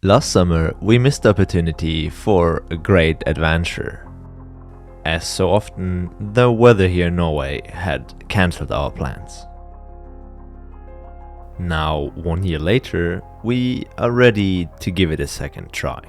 Last summer, we missed the opportunity for a great adventure. As so often, the weather here in Norway had cancelled our plans. Now, 1 year later, we are ready to give it a second try.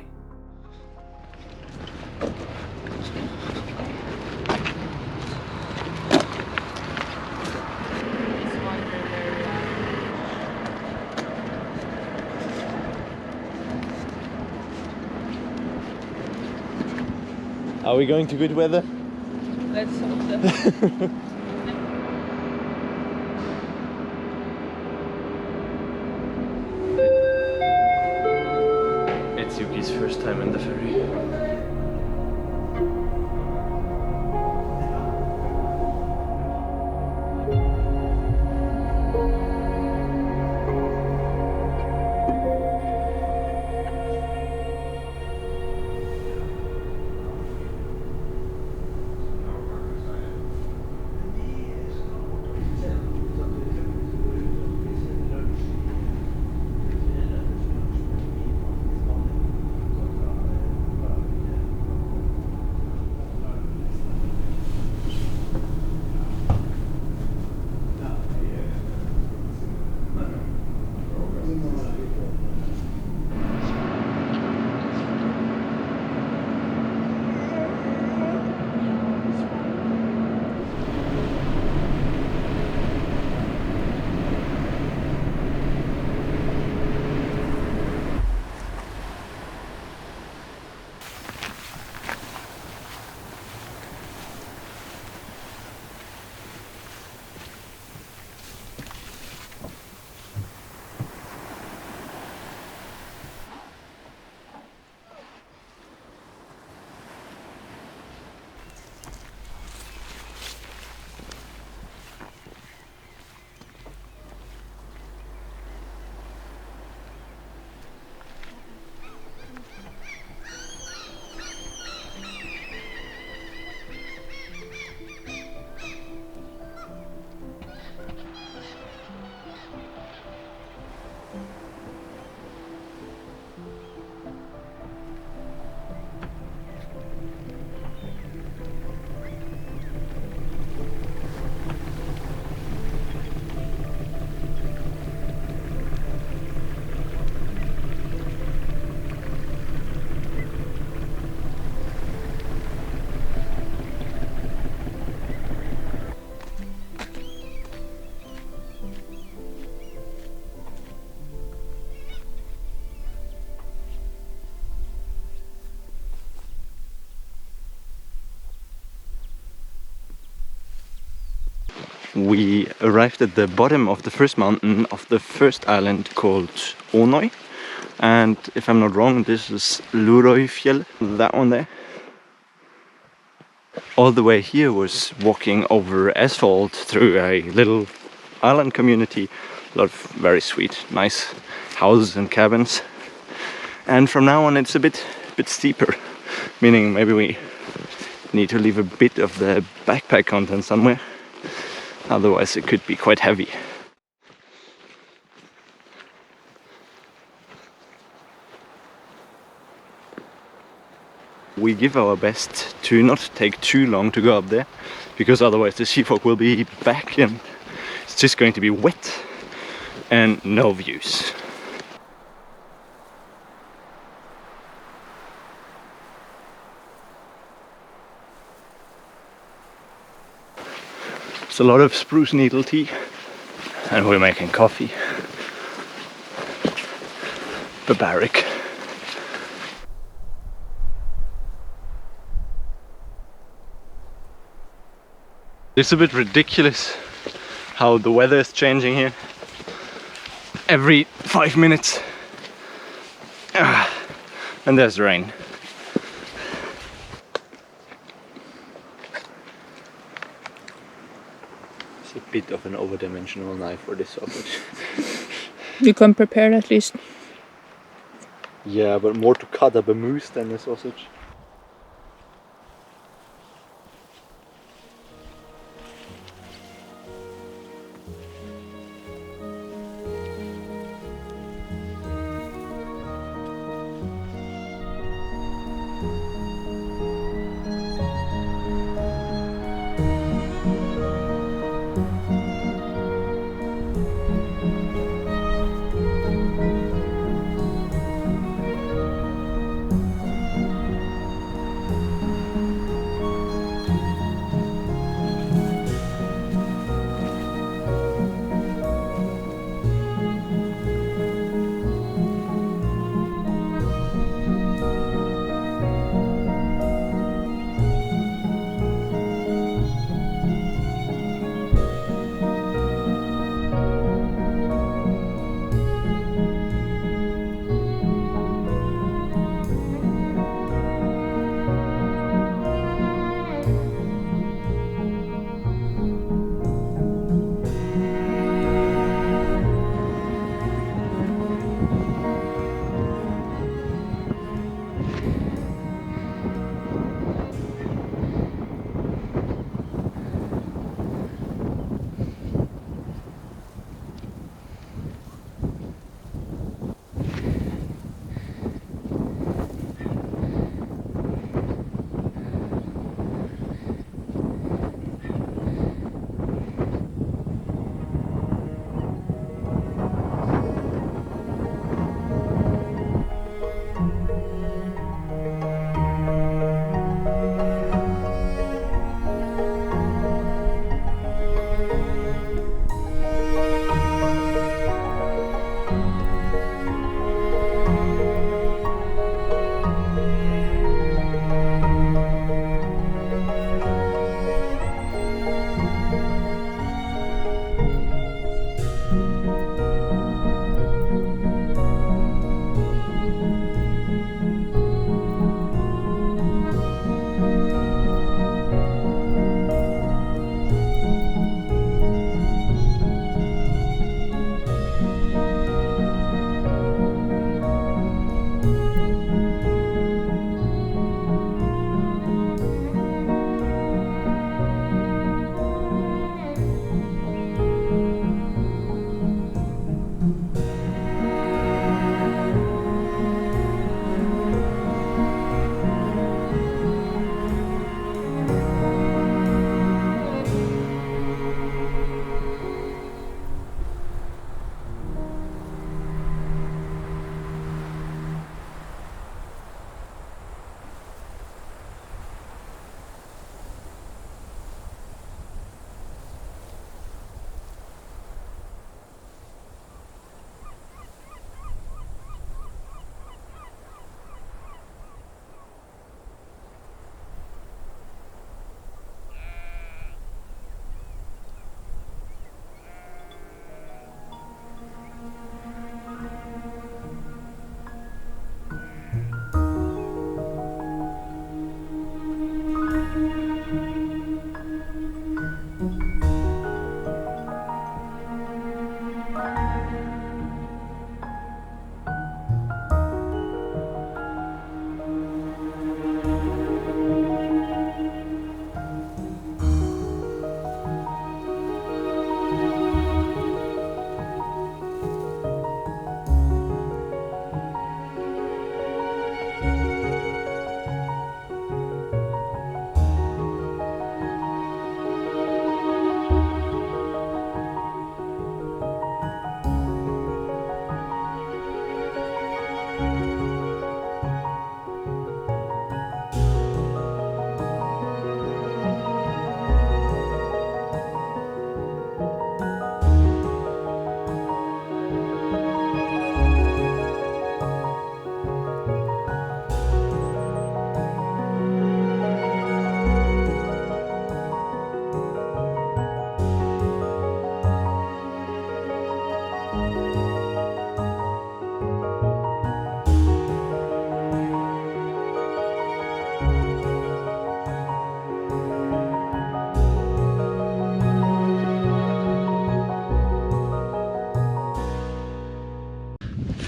Are we going to good weather? Let's hope so. It's Yuki's first time in the ferry. We arrived at the bottom of the first mountain of the first island called Onøy, and if I'm not wrong, this is Lurøyfjell, that one there. All the way here was walking over asphalt through a little island community, a lot of very sweet, nice houses and cabins. And from now on it's a bit steeper, meaning maybe we need to leave a bit of the backpack content somewhere. Otherwise it could be quite heavy. We give our best to not take too long to go up there, because otherwise the sea fog will be back and it's just going to be wet and no views. It's a lot of spruce needle tea, and we're making coffee. Barbaric. It's a bit ridiculous how the weather is changing here. Every 5 minutes. And there's rain. It's a bit of an overdimensional knife for this sausage. You come prepared at least. Yeah, but more to cut up a moose than a sausage.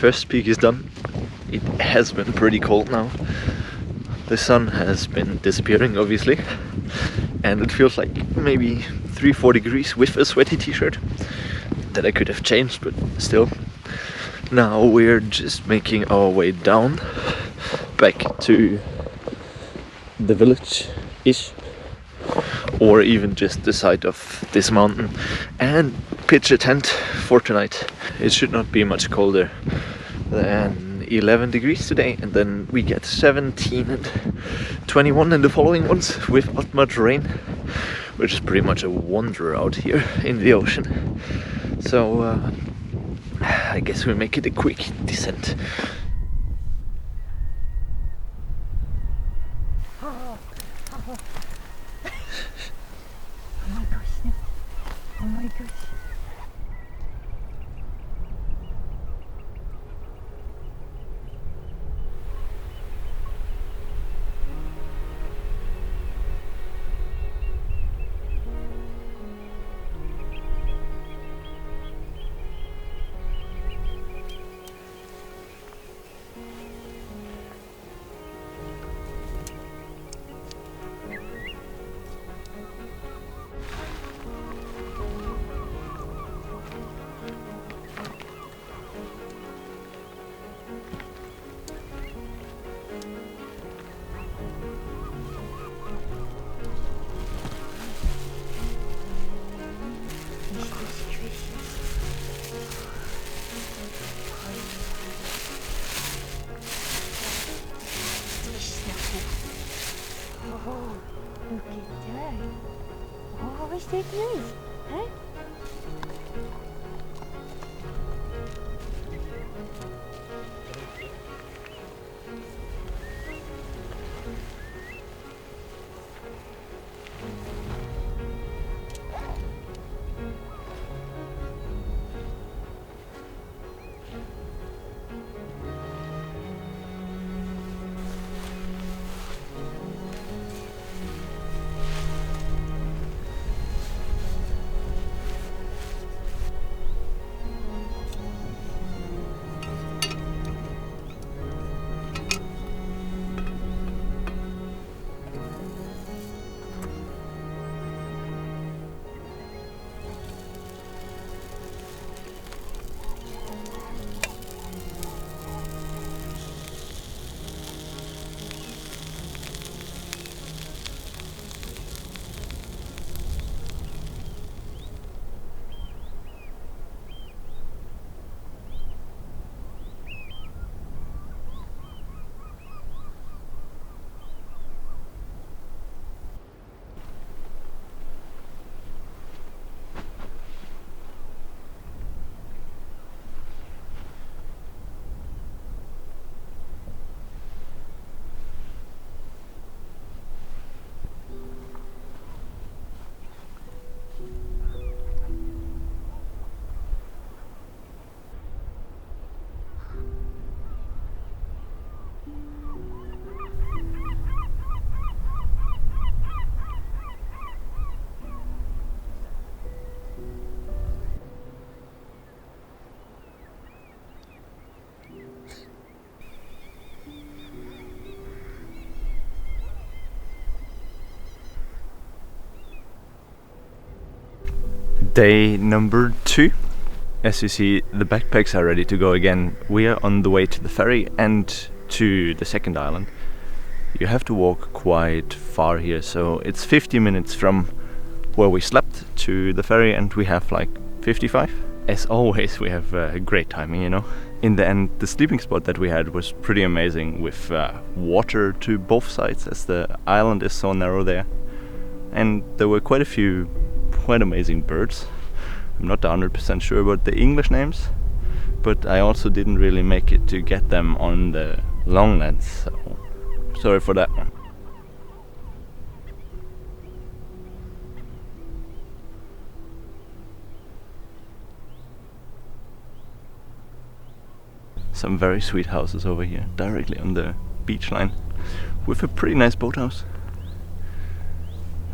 first peak is done. It has been pretty cold now. The sun has been disappearing, obviously, and it feels like maybe 3-4 degrees with a sweaty t-shirt that I could have changed, but still. Now we're just making our way down back to the village-ish, or even just the side of this mountain, and pitch a tent for tonight. It should not be much colder than 11 degrees today, and then we get 17 and 21 in the following ones without much rain, which is pretty much a wonder out here in the ocean. So I guess we make it a quick descent. Oh my gosh, oh my gosh. Oh, look at that. Oh, is that nice? Huh? Day number 2. As you see, the backpacks are ready to go again. We are on the way to the ferry and to the second island. You have to walk quite far here, so it's 50 minutes from where we slept to the ferry, and we have like 55. As always, we have great timing, you know. In the end, the sleeping spot that we had was pretty amazing, with water to both sides, as the island is so narrow there. And there were quite a few quite amazing birds. I'm not 100% sure about the English names, but I also didn't really make it to get them on the long lens, so sorry for that one. Some very sweet houses over here, directly on the beach line, with a pretty nice boathouse.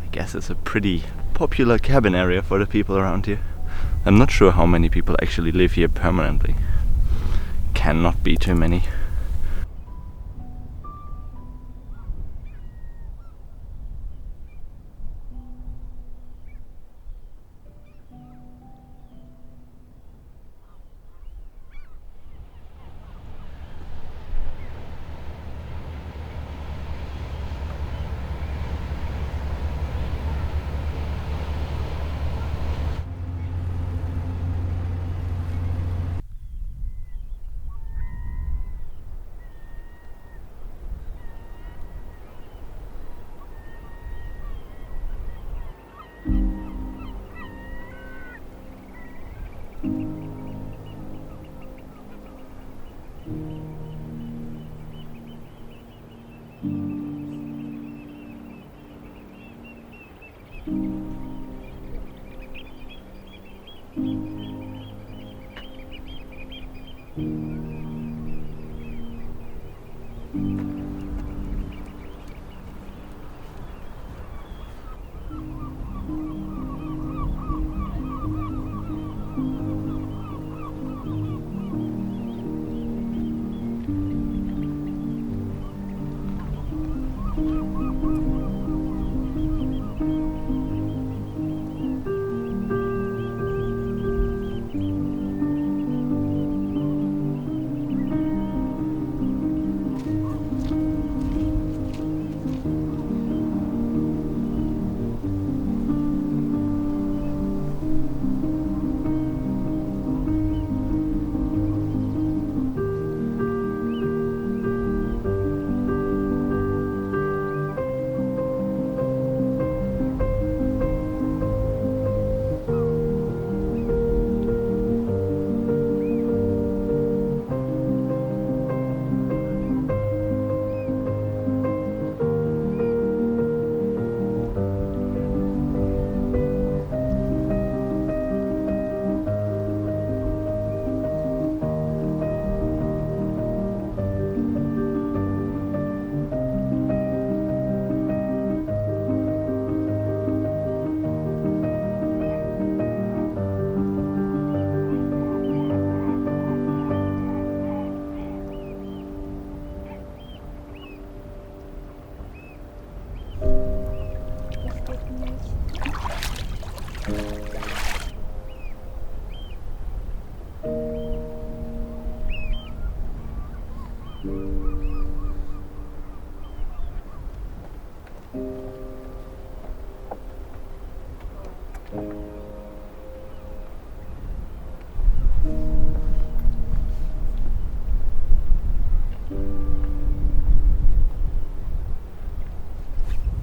I guess it's a pretty popular cabin area for the people around here. I'm not sure how many people actually live here permanently. cannot be too many.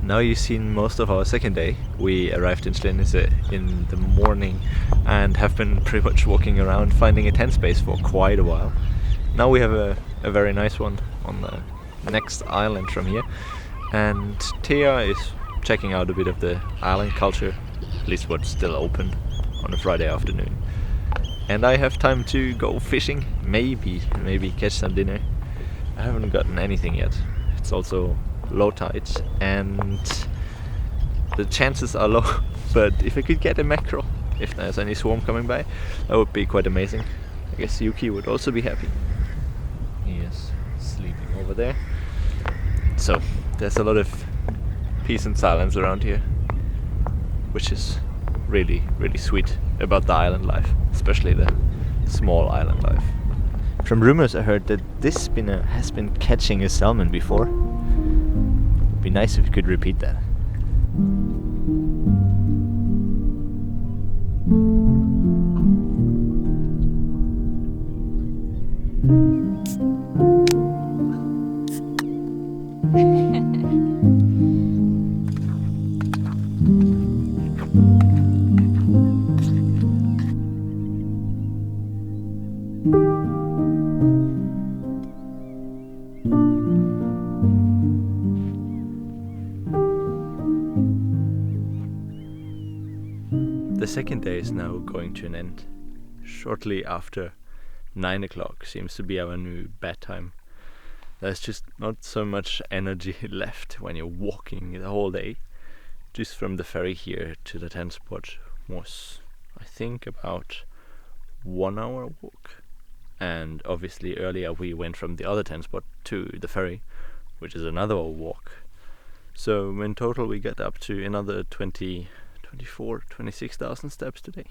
Now you've seen most of our second day. We arrived in Sleneset in the morning and have been pretty much walking around finding a tent space for quite a while. Now we have a very nice one on the next island from here, and Thea is checking out a bit of the island culture, at least what's still open on a Friday afternoon. And I have time to go fishing, maybe catch some dinner. I haven't gotten anything yet. It's also low tides and the chances are low, but if I could get a mackerel, if there's any swarm coming by, that would be quite amazing. I guess Yuki would also be happy. He is sleeping over there. So there's a lot of peace and silence around here, which is really sweet about the island life, especially the small island life. From rumors I heard that this spinner has been catching a salmon before. Be nice if you could repeat that. The second day is now going to an end. Shortly after 9 o'clock seems to be our new bedtime. There's just not so much energy left when you're walking the whole day. Just from the ferry here to the tent spot was, I think, about 1 hour walk. And obviously earlier we went from the other 10 spot to the ferry, which is another walk. So in total we get up to another 26,000 steps today,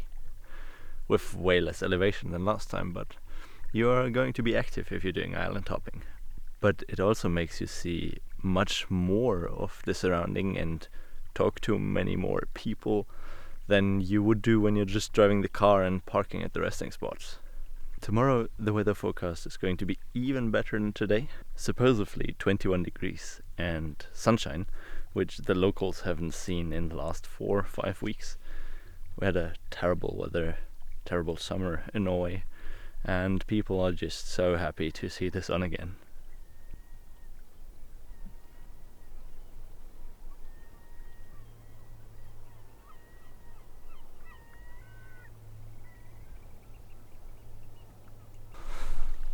with way less elevation than last time, but you are going to be active if you're doing island hopping. But it also makes you see much more of the surrounding and talk to many more people than you would do when you're just driving the car and parking at the resting spots. Tomorrow the weather forecast is going to be even better than today. Supposedly 21 degrees and sunshine, which the locals haven't seen in the last 4 or 5 weeks. We had a terrible weather, terrible summer in Norway, and people are just so happy to see the sun again.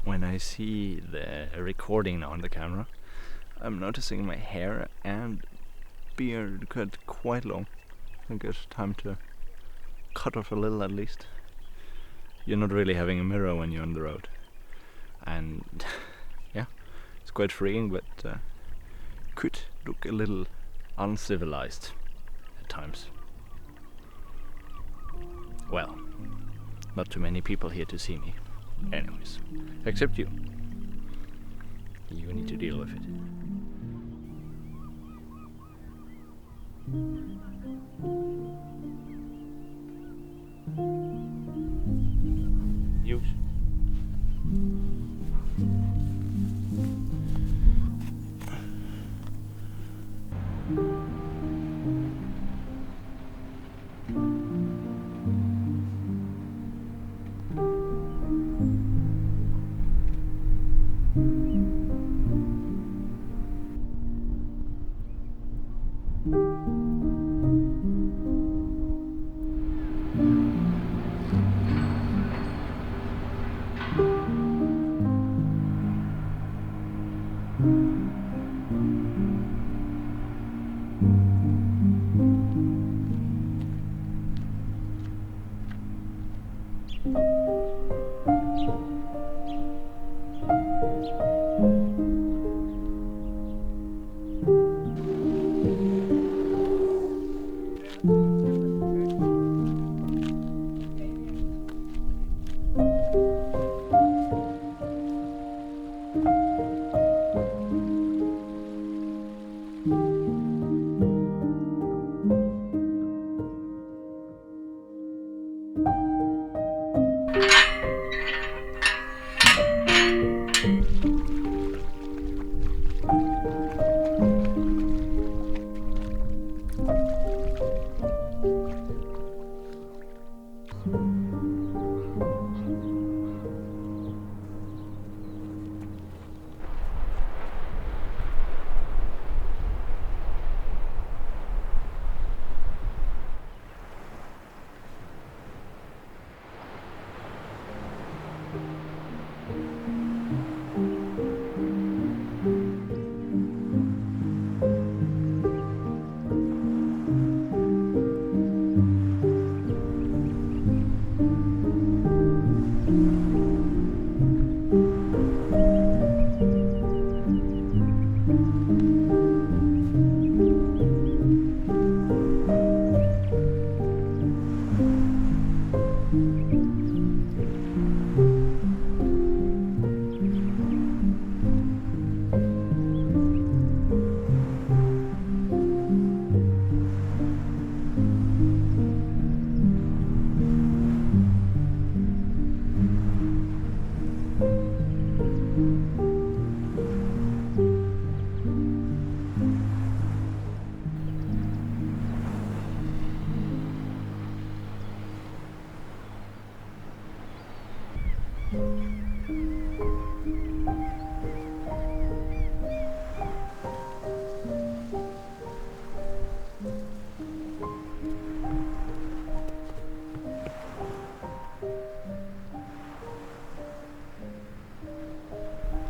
When I see the recording now on the camera, I'm noticing my hair and beard got quite long. I think it's time to cut off a little at least. You're not really having a mirror when you're on the road. And yeah, it's quite freeing, but could look a little uncivilized at times. Well, not too many people here to see me. Anyways, except you. You need to deal with it. Use.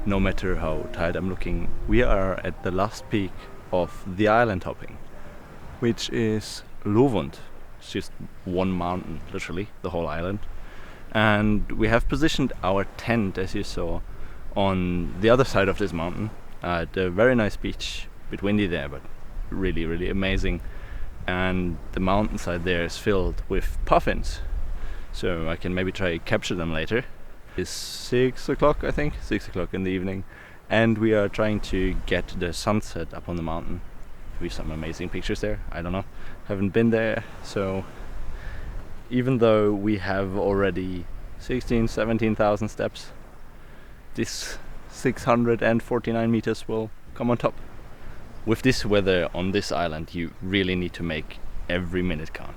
No matter how tired I'm looking, we are at the last peak of the island hopping, which is Lovund. It's just one mountain, literally, the whole island. and we have positioned our tent, as you saw, on the other side of this mountain at a very nice beach. A bit windy there, but really, really amazing. And the mountainside there is filled with puffins, so I can maybe try to capture them later. It's 6 o'clock, I think, 6 o'clock in the evening, and we are trying to get the sunset up on the mountain. There'll be some amazing pictures there. I don't know, haven't been there, so even though we have already 17,000 steps, this 649 meters will come on top. With this weather on this island, you really need to make every minute count.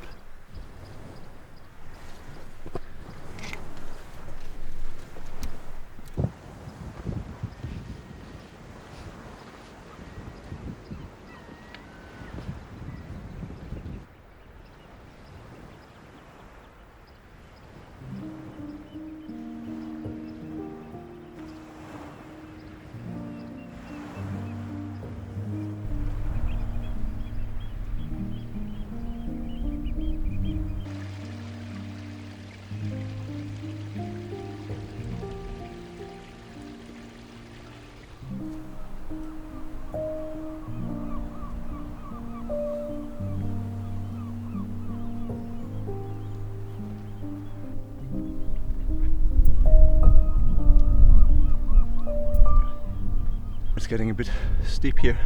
It's getting a bit steep here.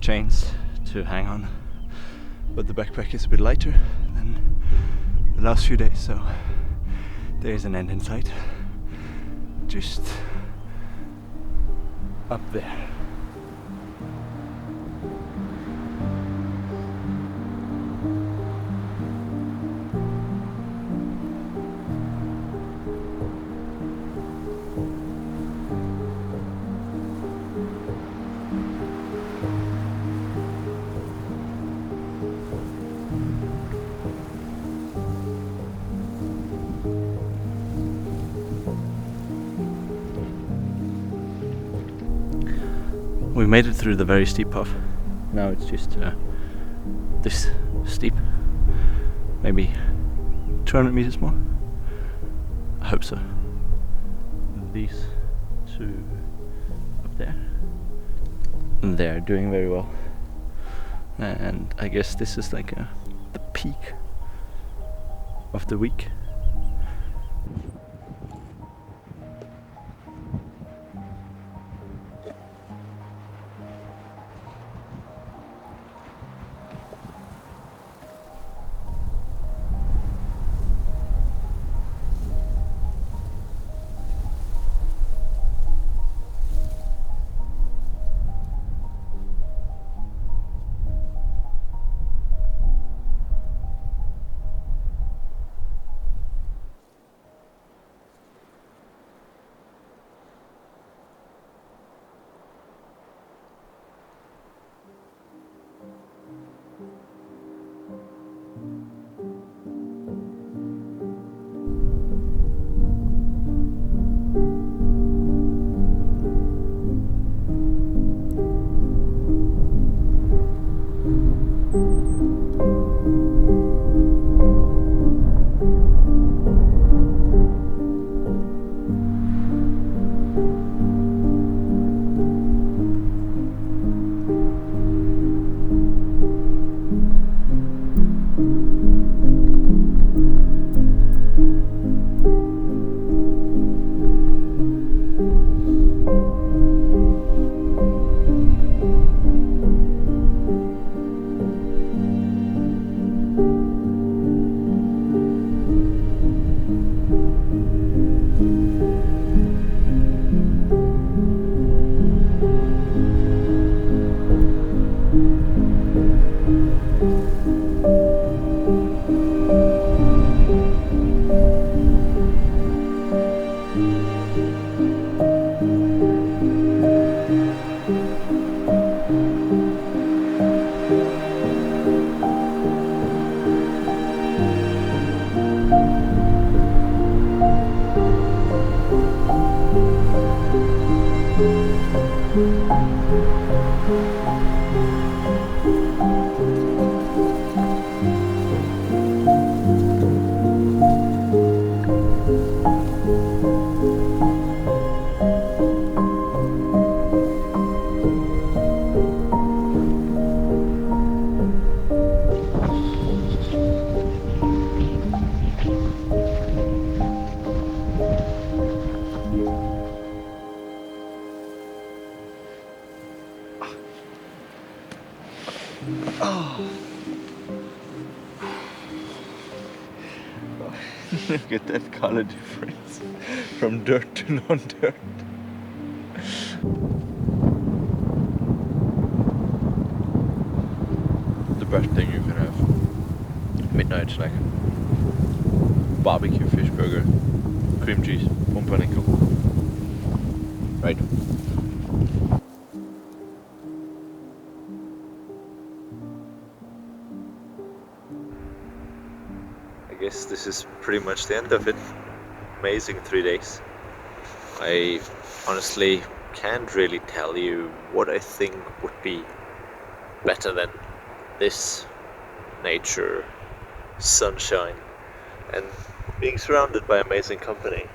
Chains to hang on, but the backpack is a bit lighter than the last few days, so there's an end in sight. Just up there. We made it through the very steep path. Now it's just this steep, maybe 200 meters more. I hope so. These two up there, and they're doing very well. And I guess this is like the peak of the week. Look at that color difference from dirt to non-dirt. The best thing you can have. Midnight snack. Barbecue fish burger. Cream cheese. Pumpernickel. Right. I guess this is pretty much the end of it. Amazing 3 days. I honestly can't really tell you what I think would be better than this nature, sunshine, and being surrounded by amazing company.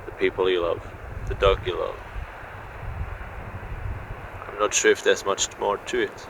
The people you love, the dog you love. I'm not sure if there's much more to it.